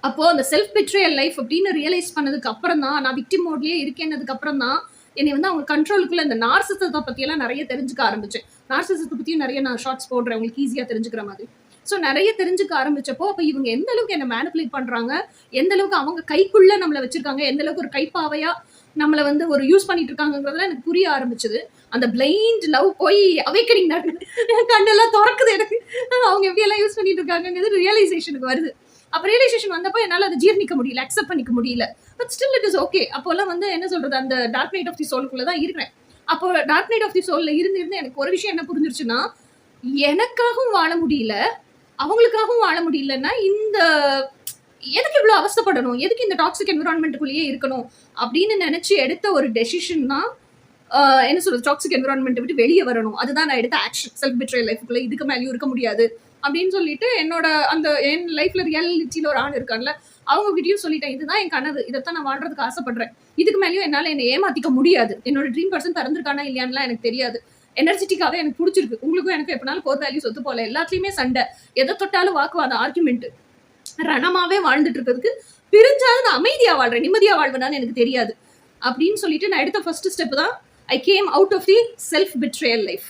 அப்போ அந்த self பிட்ரியல் life அப்படின்னு ரியலைஸ் பண்ணதுக்கு அப்புறம் தான், நான் விக்டிம் மோட்லயே இருக்கேன்னதுக்கு அப்புறம் தான் என்னை வந்து அவங்க கண்ட்ரோலுக்குள்ள இந்த நார்சிசத்தை பத்தியெல்லாம் நிறைய தெரிஞ்சுக்க ஆரம்பிச்சேன். நார்சிசத்தை பத்தியும் நிறைய நான் ஷார்ட்ஸ் போடுறேன் உங்களுக்கு ஈஸியா தெரிஞ்சுக்கிற மாதிரி. ஸோ நிறைய தெரிஞ்சுக்க ஆரம்பிச்சப்போ அப்ப இவங்க எந்த அளவுக்கு என்ன மேனிபுலேட் பண்றாங்க, எந்த அளவுக்கு அவங்க கைக்குள்ள நம்மளை வச்சிருக்காங்க, எந்த அளவுக்கு ஒரு கைப்பாவையா நம்மளை வந்து ஒரு யூஸ் பண்ணிட்டு இருக்காங்கிறதுல எனக்கு புரிய ஆரம்பிச்சது. அந்த பிளைண்ட் லவ் போய் அவேக்கனிங் கண்ணெல்லாம் திறக்குது எனக்கு. அவங்க எப்படி எல்லாம் யூஸ் பண்ணிட்டு இருக்காங்கிறது ரியலைசேஷனுக்கு வருது. அப்ப ரியலைசேஷன் வந்தப்போ என்னால அதை ஜீர்ணிக்க முடியல, அக்செப்ட் பண்ணிக்க முடியல. But still it is okay. அப்போல்லாம் வந்து என்ன சொல்றது, அந்த டார்க் நைட் ஆஃப் தி சோலுக்குள்ள தான் இருக்கிறேன். அப்போ டார்க் நைட் ஆஃப் தி சோல்ல இருந்து எனக்கு ஒரு விஷயம் என்ன புரிஞ்சிருச்சுன்னா, எனக்காகவும் வாழ முடியல, அவங்களுக்காகவும் வாழ முடியலன்னா இந்த எதுக்கு இவ்வளவு அவஸ்தைப்படணும், எதுக்கு இந்த டாக்ஸிக் என்விரான்மெண்ட்டுக்குள்ளேயே இருக்கணும் அப்படின்னு நினைச்சு எடுத்த ஒரு டெசிஷன் தான் என்ன சொல்றது, டாக்ஸிக் என்விரான்மெண்ட் விட்டு வெளியே வரணும். அதுதான் நான் எடுத்த ஆக்ஷன். செல்ஃப் பிட்ரேயல் லைஃப்குள்ள இதுக்கு மேலேயும் இருக்க முடியாது அப்படின்னு சொல்லிட்டு என்னோட அந்த என் லைஃப்ல ரியாலிட்டியில ஒரு ஆண் இருக்கான்ல, அவங்க கிட்டயும் சொல்லிட்டேன், இதுதான் என் கனவு, இதைத்தான் நான் வாழ்றதுக்கு ஆசைப்படுறேன், இதுக்கு மேலேயும் என்னால என்னை ஏமாத்திக்க முடியாது, என்னோட ட்ரீம் பர்சன் பிறந்திருக்கானா இல்லையான்லாம் எனக்கு தெரியாது, எனர்ஜெட்டிக்காவே எனக்கு பிடிச்சிருக்கு, உங்களுக்கும் எனக்கு எப்பனாலும் கோர் வேல்யூஸ் ஒத்து போல, எல்லாத்துலயுமே சண்டை, எதை தொட்டாலும் வாக்குவாதம், ஆர்குமெண்ட், ரணமாவே வாழ்ந்துட்டு இருக்கிறதுக்கு பிரிஞ்சாலும் நான் அமைதியா வாழ்றேன், நிம்மதியா வாழ்வேனான்னு எனக்கு தெரியாது அப்படின்னு சொல்லிட்டு நான் எடுத்த ஃபர்ஸ்ட் ஸ்டெப் தான் I came out of the self betrayal life.